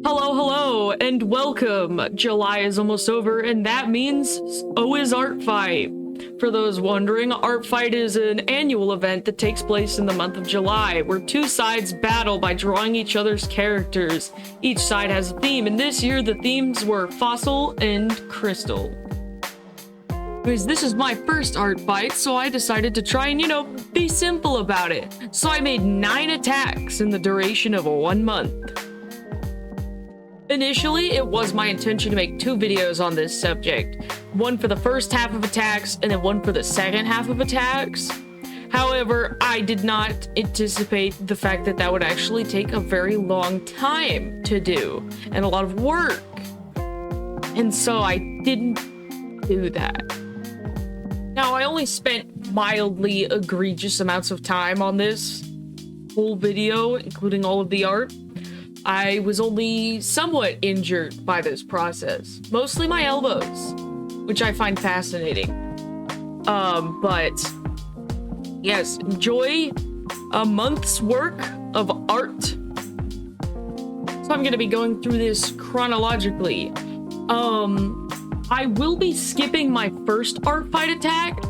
Hello, and welcome! July is almost over, and that means so is Art Fight. For those wondering, Art Fight is an annual event that takes place in the month of July, where two sides battle by drawing each other's characters. Each side has a theme, and this year the themes were Fossil and Crystal. Anyways, this is my first Art Fight, so I decided to try and, be simple about it. So I made 9 attacks in the duration of 1 month. Initially, it was my intention to make 2 videos on this subject. One for the first half of attacks, and then one for the second half of attacks. However, I did not anticipate the fact that that would actually take a very long time to do, and a lot of work. And so I didn't do that. Now, I only spent mildly egregious amounts of time on this whole video, including all of the art. I was only somewhat injured by this process, mostly my elbows, which I find fascinating. But yes, enjoy a month's work of art. So I'm gonna be going through this chronologically. I will be skipping my first art fight attack,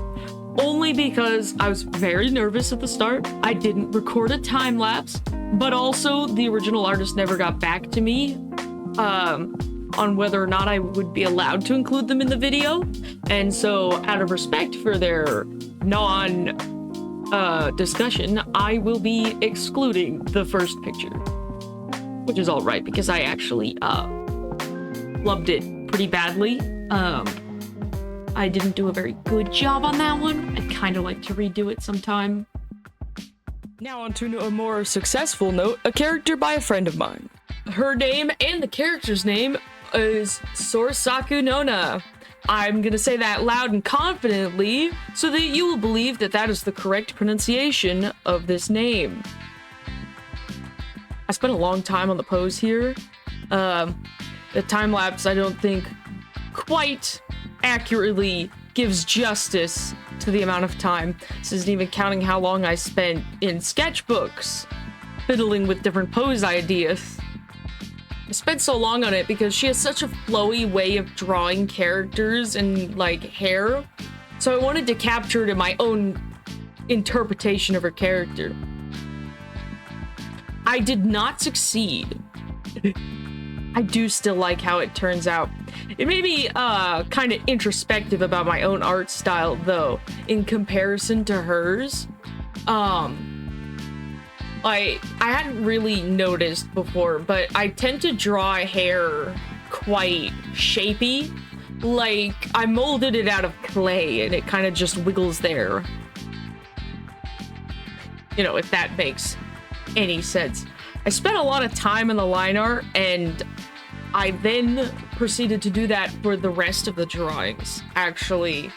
only because I was very nervous at the start. I didn't record a time lapse, but also the original artist never got back to me on whether or not I would be allowed to include them in the video. And so out of respect for their discussion, I will be excluding the first picture, which is all right because I actually loved it pretty badly. I didn't do a very good job on that one. I'd kind of like to redo it sometime. Now on to a more successful note, a character by a friend of mine. Her name and the character's name is Sorisaku Nona. I'm gonna say that loud and confidently so that you will believe that that is the correct pronunciation of this name. I spent a long time on the pose here. The time lapse I don't think quite accurately gives justice to the amount of time. This isn't even counting how long I spent in sketchbooks fiddling with different pose ideas. I spent so long on it because she has such a flowy way of drawing characters and hair, so I wanted to capture it in my own interpretation of her character. I did not succeed. I do still like how it turns out. It made me kind of introspective about my own art style, though, in comparison to hers. I hadn't really noticed before, but I tend to draw hair quite shapy. Like, I molded it out of clay, and it kind of just wiggles there. If that makes any sense. I spent a lot of time in the line art, and I then proceeded to do that for the rest of the drawings, actually.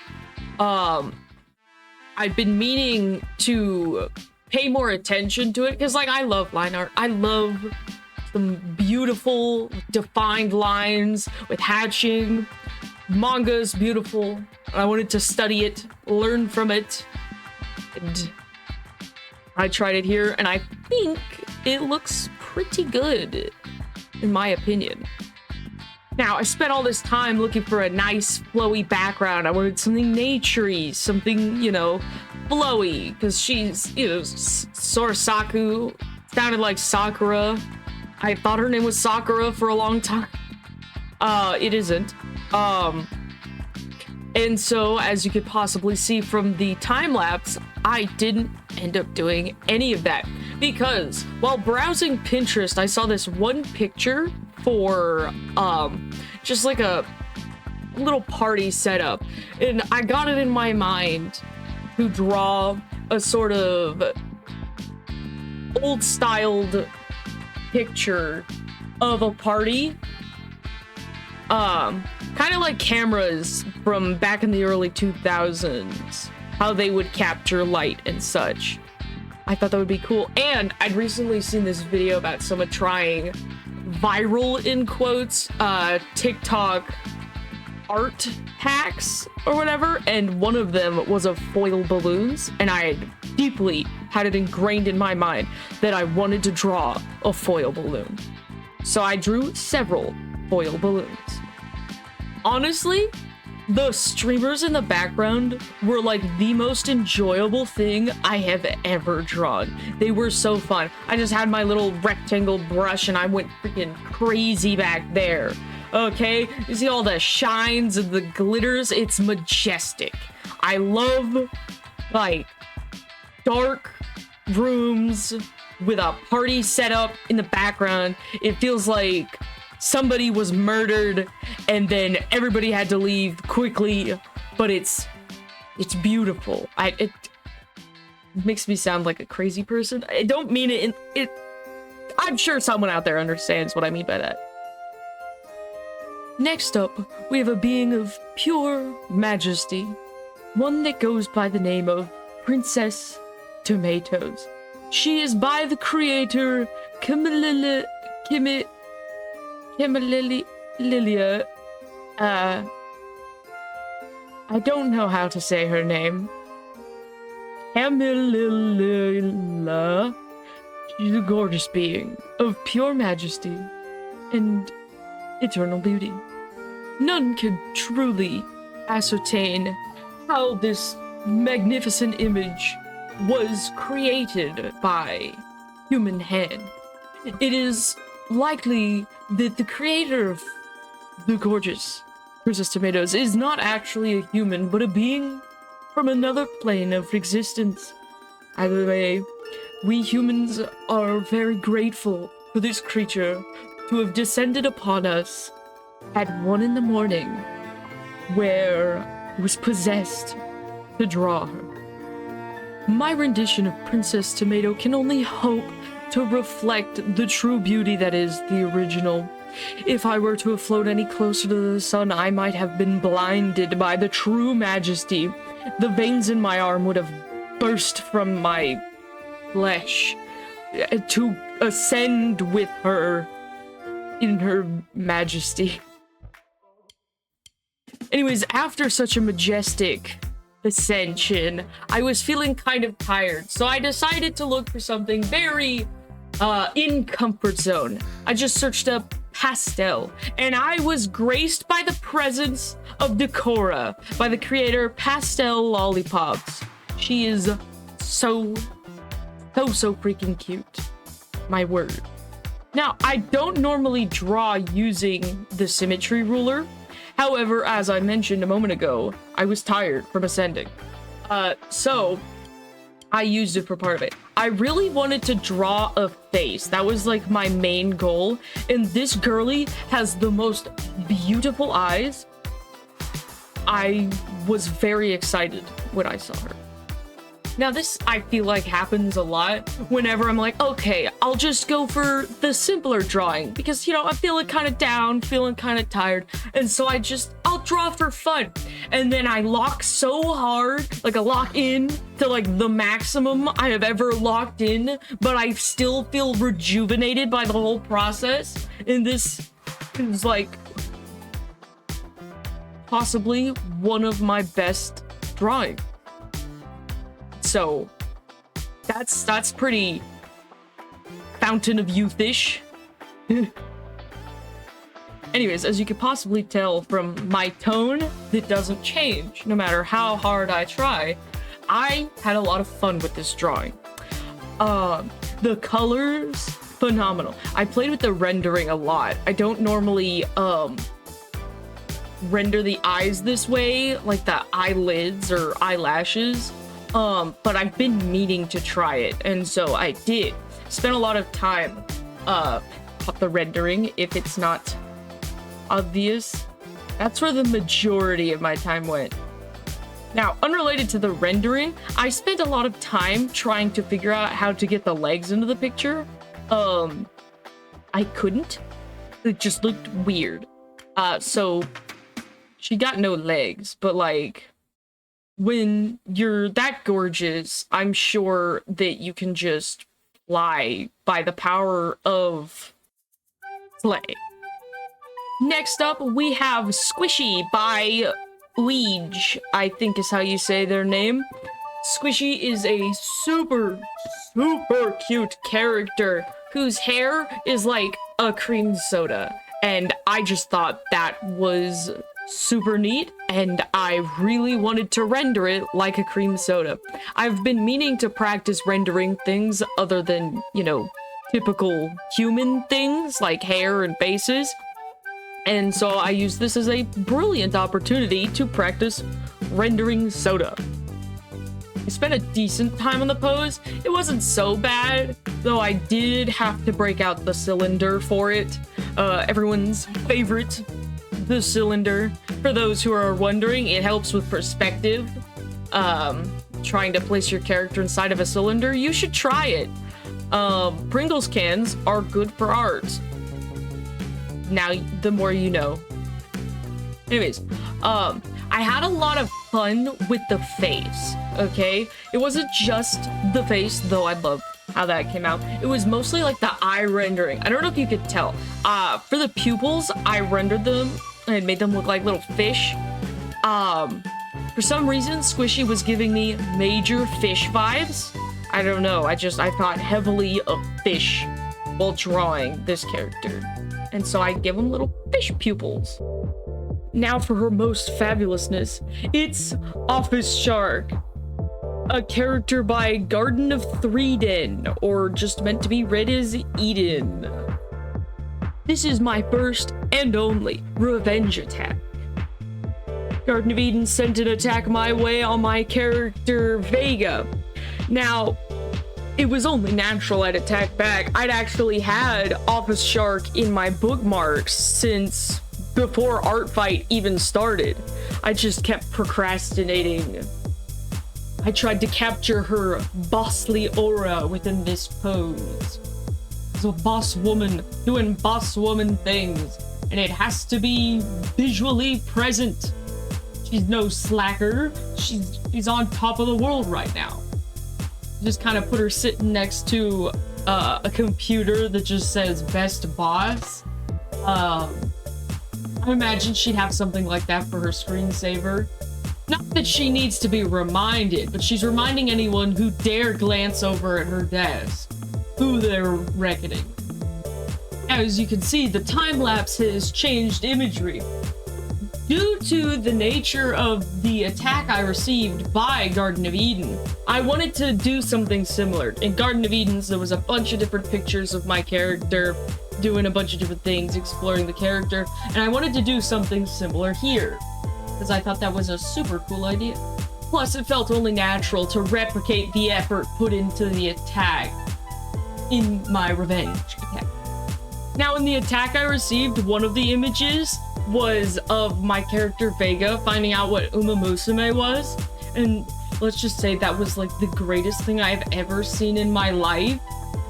I've been meaning to pay more attention to it, because, I love line art. I love some beautiful, defined lines with hatching. Manga is beautiful. I wanted to study it, learn from it, and I tried it here, and I think it looks pretty good, in my opinion. Now, I spent all this time looking for a nice, flowy background. I wanted something naturey, something, flowy, because she's, Sorisaku, sounded like Sakura. I thought her name was Sakura for a long time. It isn't. And so, as you could possibly see from the time-lapse, I didn't end up doing any of that. Because, while browsing Pinterest, I saw this one picture for, just like a little party setup. And I got it in my mind to draw a sort of old-styled picture of a party. Kind of like cameras from back in the early 2000s, how they would capture light and such. I thought that would be cool. And I'd recently seen this video about someone trying viral, in quotes, TikTok art hacks or whatever, and one of them was of foil balloons, and I deeply had it ingrained in my mind that I wanted to draw a foil balloon. So I drew several foil balloons. Honestly, the streamers in the background were like the most enjoyable thing I have ever drawn. They were so fun. I just had my little rectangle brush and I went freaking crazy back there. Okay, you see all the shines and the glitters? It's majestic. I love, like, dark rooms with a party set up in the background. It feels like somebody was murdered and then everybody had to leave quickly, but it's beautiful. It makes me sound like a crazy person. I don't mean it. I'm sure someone out there understands what I mean by that. Next up, we have a being of pure majesty, one that goes by the name of Princess Tomatoes. She is by the creator Camililila. I don't know how to say her name. Camililila. She's a gorgeous being of pure majesty and eternal beauty. None can truly ascertain how this magnificent image was created by human hand. It is likely that the creator of the gorgeous Princess Tomatoes is not actually a human, but a being from another plane of existence. Either way, we humans are very grateful for this creature to have descended upon us at 1 in the morning, where I was possessed to draw her. My rendition of Princess Tomato can only hope to reflect the true beauty that is the original. If I were to have flown any closer to the sun, I might have been blinded by the true majesty. The veins in my arm would have burst from my flesh to ascend with her in her majesty. Anyways, after such a majestic ascension, I was feeling kind of tired, so I decided to look for something very in comfort zone. I just searched up pastel, and I was graced by the presence of Decora, by the creator Pastel Lollipops. She is so freaking cute. My word. Now, I don't normally draw using the symmetry ruler. However, as I mentioned a moment ago, I was tired from ascending. So I used it for part of it. I really wanted to draw a face. That was like my main goal. And this girly has the most beautiful eyes. I was very excited when I saw her. Now this, I feel like, happens a lot whenever I'm like, okay, I'll just go for the simpler drawing because, you know, I'm feeling kind of down, feeling kind of tired. And so I'll draw for fun. And then I lock so hard, like I lock in to like the maximum I have ever locked in, but I still feel rejuvenated by the whole process. And this is like possibly one of my best drawings. So that's pretty Fountain of Youth-ish. Anyways, as you could possibly tell from my tone, that doesn't change no matter how hard I try. I had a lot of fun with this drawing. The colors, phenomenal. I played with the rendering a lot. I don't normally render the eyes this way, like the eyelids or eyelashes. But I've been meaning to try it, and so I did. Spent a lot of time, the rendering, if it's not obvious. That's where the majority of my time went. Now, unrelated to the rendering, I spent a lot of time trying to figure out how to get the legs into the picture. I couldn't. It just looked weird. So she got no legs, but like, when you're that gorgeous, I'm sure that you can just fly by the power of play. Next up, we have Squishy by Weege, I think is how you say their name. Squishy is a super cute character whose hair is like a cream soda, and I just thought that was super neat, and I really wanted to render it like a cream soda. I've been meaning to practice rendering things other than, you know, typical human things like hair and faces, and so I used this as a brilliant opportunity to practice rendering soda. I spent a decent time on the pose. It wasn't so bad, though I did have to break out the cylinder for it. Everyone's favorite, the cylinder. For those who are wondering, it helps with perspective. Trying to place your character inside of a cylinder, you should try it. Pringles cans are good for art. Now, the more you know. Anyways, I had a lot of fun with the face, okay? It wasn't just the face, though I love how that came out. It was mostly like the eye rendering. I don't know if you could tell. For the pupils, I rendered them and made them look like little fish. For some reason, Squishy was giving me major fish vibes. I don't know, I thought heavily of fish while drawing this character. And so I give him little fish pupils. Now for her most fabulousness, it's Office Shark, a character by Garden of Threeden, or just meant to be read as Eden. This is my first and only revenge attack. Garden of Eden sent an attack my way on my character Vega. Now, it was only natural I'd attack back. I'd actually had Office Shark in my bookmarks since before Art Fight even started. I just kept procrastinating. I tried to capture her bossly aura within this pose. It's a boss woman doing boss woman things, and it has to be visually present. She's no slacker. She's on top of the world right now. Just kind of put her sitting next to a computer that just says best boss. I imagine she'd have something like that for her screensaver. Not that she needs to be reminded, but she's reminding anyone who dare glance over at her desk who they're reckoning. As you can see, the time lapse has changed imagery. Due to the nature of the attack I received by Garden of Eden, I wanted to do something similar. In Garden of Eden, there was a bunch of different pictures of my character doing a bunch of different things, exploring the character, and I wanted to do something similar here, because I thought that was a super cool idea. Plus, it felt only natural to replicate the effort put into the attack in my revenge attack. Now, in the attack I received, one of the images was of my character Vega finding out what Uma Musume was, and let's just say that was like the greatest thing I've ever seen in my life.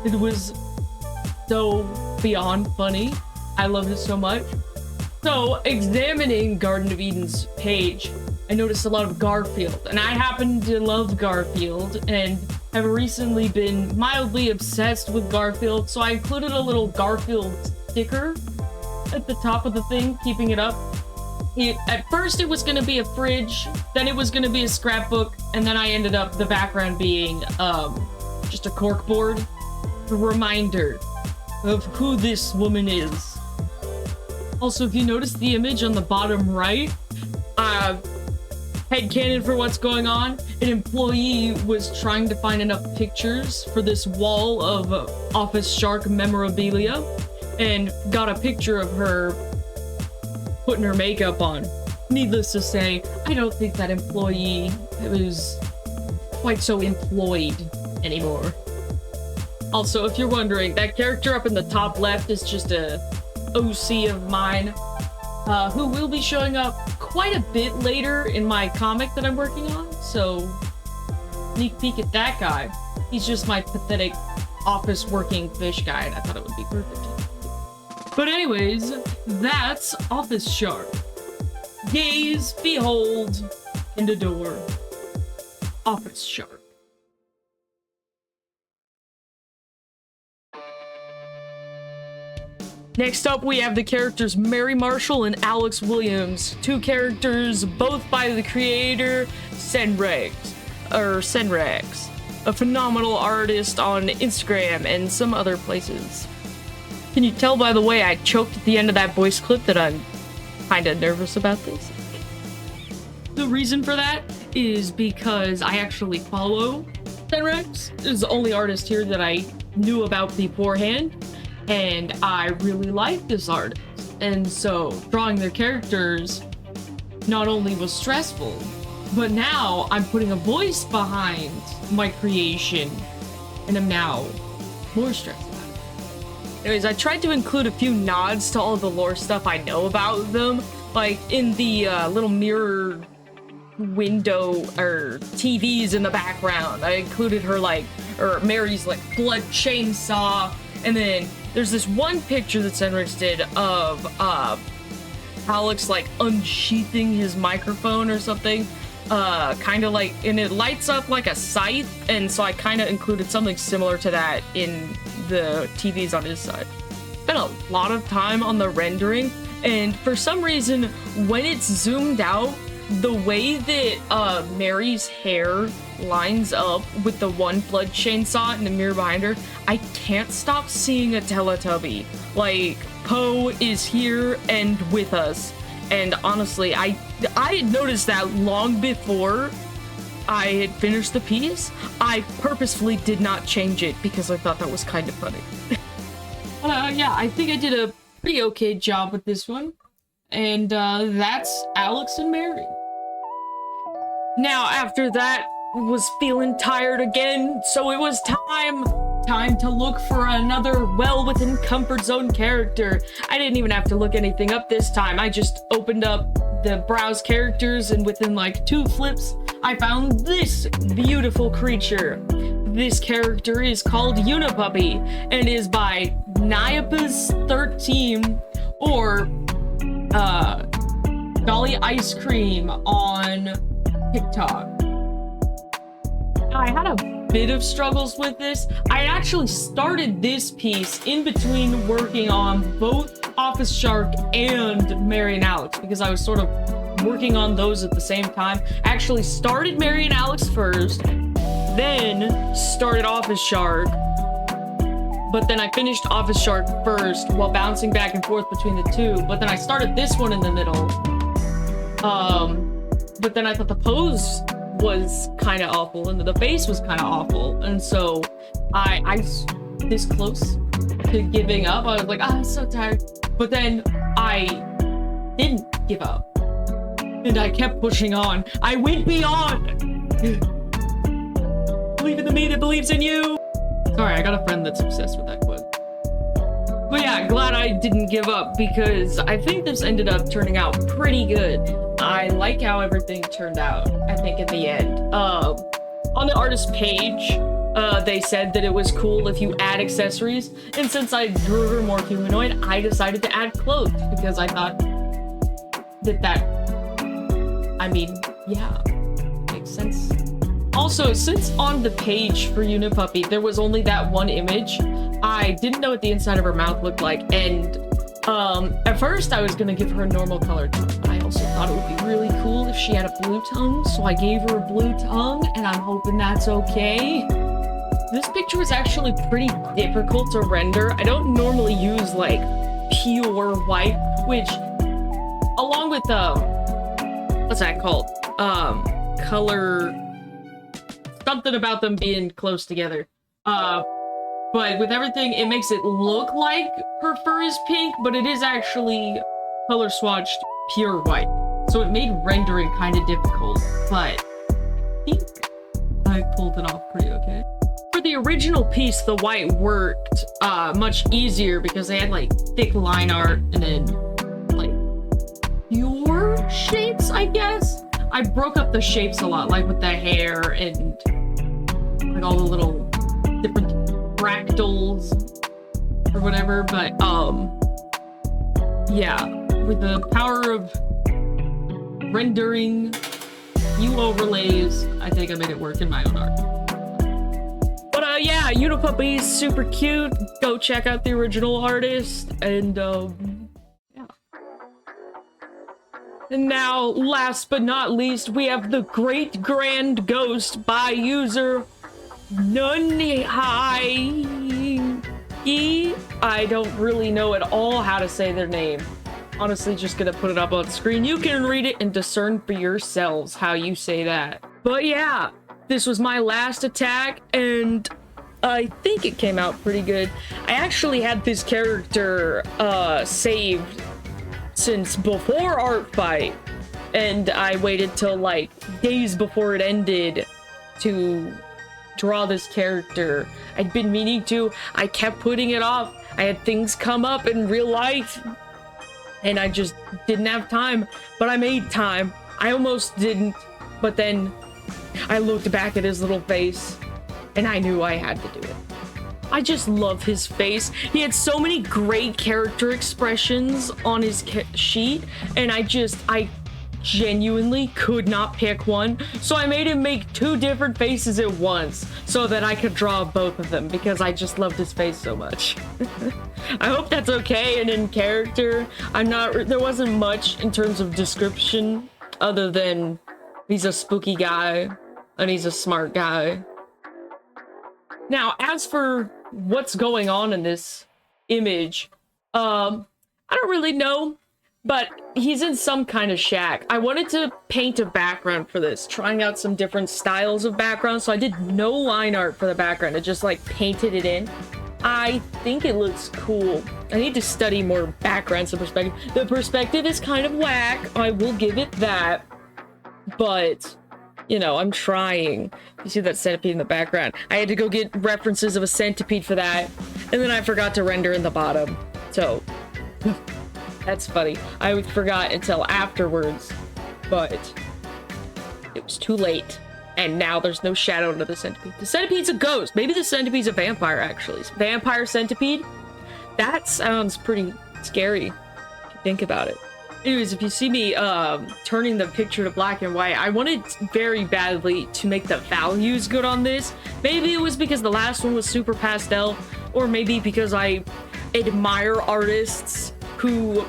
It was so beyond funny. I loved it so much. So, examining Garden of Eden's page, I noticed a lot of Garfield, and I happen to love Garfield and have recently been mildly obsessed with Garfield, so I included a little Garfield sticker at the top of the thing, keeping it up. At first it was going to be a fridge, then it was going to be a scrapbook, and then I ended up the background being just a corkboard. A reminder of who this woman is. Also, if you notice the image on the bottom right, headcanon for what's going on, an employee was trying to find enough pictures for this wall of Office Shark memorabilia, and got a picture of her putting her makeup on. Needless to say, I don't think that employee was quite so employed anymore. Also, if you're wondering, that character up in the top left is just a OC of mine, who will be showing up quite a bit later in my comic that I'm working on, so sneak peek at that guy. He's just my pathetic office working fish guy, and I thought it would be perfect. But anyways, that's Office Shark. Gaze, behold, and adore. Office Shark. Next up, we have the characters Mary Marshall and Alex Williams, two characters both by the creator Senrex, a phenomenal artist on Instagram and some other places. Can you tell by the way I choked at the end of that voice clip that I'm kind of nervous about this? The reason for that is because I actually follow Senrex. Is the only artist here that I knew about beforehand, and I really like this artist. And so drawing their characters not only was stressful, but now I'm putting a voice behind my creation, and I'm now more stressed about it. Anyways, I tried to include a few nods to all the lore stuff I know about them, like in the little mirror window or TVs in the background. I included her Mary's blood chainsaw, and then there's this one picture that Senrex did of Alex unsheathing his microphone or something, and it lights up like a scythe, and so I kind of included something similar to that in the TVs on his side. Spent a lot of time on the rendering, and for some reason when it's zoomed out, the way that Mary's hair lines up with the one blood chainsaw in the mirror behind her, I can't stop seeing a Teletubby. Poe is here and with us. And honestly, I had noticed that long before I had finished the piece. I purposefully did not change it because I thought that was kind of funny. Yeah, I think I did a pretty okay job with this one. And that's Alex and Mary. Now, after that, was feeling tired again, so it was time to look for another well within comfort zone character. I didn't even have to look anything up this time. I just opened up the browse characters, and within 2 flips, I found this beautiful creature. This character is called Unipuppy and is by Niapus13 or Dolly Ice Cream on TikTok. I had a bit of struggles with this. I actually started this piece in between working on both Office Shark and Mary and Alex because I was sort of working on those at the same time. I actually started Mary and Alex first, then started Office Shark, but then I finished Office Shark first while bouncing back and forth between the two, but then I started this one in the middle. But then I thought the pose was kind of awful and the face was kind of awful, and so I this close to giving up. I was like, I'm so tired, but then I didn't give up and I kept pushing on. I went beyond. Believe in the me that believes in you. Sorry, I got a friend that's obsessed with that quote. But yeah, glad I didn't give up because I think this ended up turning out pretty good. I like how everything turned out, I think, in the end. On the artist page, they said that it was cool if you add accessories, and since I drew her more humanoid, I decided to add clothes because I thought I mean, yeah, makes sense. Also, since on the page for Unipuppy, there was only that one image, I didn't know what the inside of her mouth looked like, and at first I was gonna give her a normal color tongue, but I also thought it would be really cool if she had a blue tongue, so I gave her a blue tongue, and I'm hoping that's okay. This picture was actually pretty difficult to render. I don't normally use pure white, which along with what's that called? Color, something about them being close together. But with everything, it makes it look like her fur is pink, but it is actually color swatched pure white. So it made rendering kind of difficult, but I think I pulled it off pretty okay. For the original piece, the white worked much easier because they had thick line art and then pure shapes, I guess. I broke up the shapes a lot, with the hair and all the little different fractals or whatever, but yeah, with the power of rendering, few overlays, I think I made it work in my own art. But yeah, Unipuppy is super cute. Go check out the original artist, and yeah. And now, last but not least, we have the Great Grand Ghost by user Nunhai. I don't really know at all how to say their name. Honestly, just gonna put it up on the screen. You can read it and discern for yourselves how you say that. But yeah, this was my last attack, and I think it came out pretty good. I actually had this character saved since before Art Fight, and I waited till like days before it ended to draw this character. I'd been meaning to. I kept putting it off. I had things come up in real life, and I just didn't have time. But I made time. I almost didn't, but then I looked back at his little face, and I knew I had to do it. I just love his face. He had so many great character expressions on his sheet, and I genuinely could not pick one, so I made him make 2 different faces at once so that I could draw both of them, because I just loved his face so much. I hope that's okay. And in character, there wasn't much in terms of description other than he's a spooky guy and he's a smart guy. Now, as for what's going on in this image, I don't really know, but he's in some kind of shack. I wanted to paint a background for this, trying out some different styles of background, so I did no line art for the background. I just like painted it in. I think it looks cool. I need to study more backgrounds and perspective. The perspective is kind of whack, I will give it that, but you know, I'm trying. You see that centipede in the background? I had to go get references of a centipede for that, and then I forgot to render in the bottom. So, that's funny. I forgot until afterwards, but it was too late. And now there's no shadow under the centipede. The centipede's a ghost. Maybe the centipede's a vampire, actually. Vampire centipede? That sounds pretty scary if you think about it. Anyways, if you see me turning the picture to black and white, I wanted very badly to make the values good on this. Maybe it was because the last one was super pastel, or maybe because I admire artists who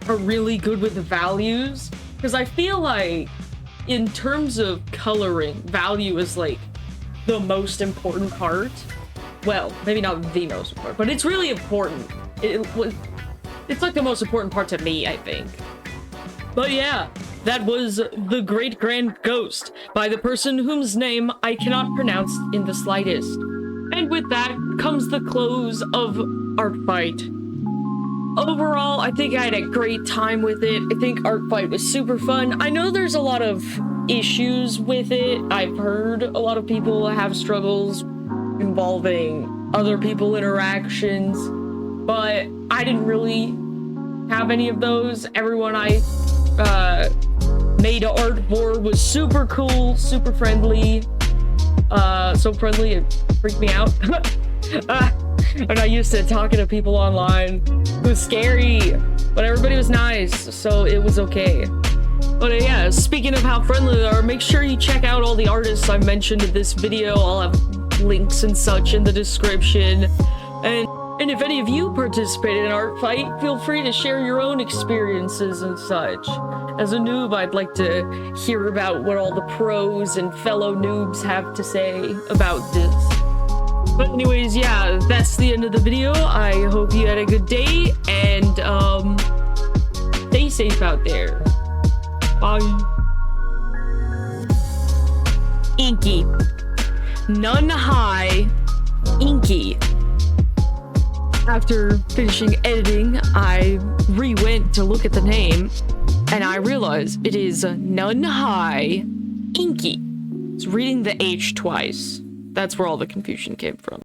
are really good with values. Because I feel like, in terms of coloring, value is like the most important part. Well, maybe not the most important, but it's really important. It's like the most important part to me, I think. But yeah, that was The Great Grand Ghost by the person whose name I cannot pronounce in the slightest. And with that comes the close of Art Fight. Overall, I think I had a great time with it. I think Art Fight was super fun. I know there's a lot of issues with it. I've heard a lot of people have struggles involving other people interactions, but I didn't really have any of those. Everyone I made art for was super cool, super friendly. So friendly it freaked me out. I'm not used to talking to people online. It was scary, but everybody was nice, so it was okay. But yeah, speaking of how friendly they are, make sure you check out all the artists I mentioned in this video. I'll have links and such in the description. And if any of you participated in Art Fight, feel free to share your own experiences and such. As a noob, I'd like to hear about what all the pros and fellow noobs have to say about this. But anyways, yeah, that's the end of the video. I hope you had a good day, and stay safe out there. Bye. Inky. None high. Inky. After finishing editing, I re-went to look at the name, and I realized it is None High Inky. It's reading the H twice. That's where all the confusion came from.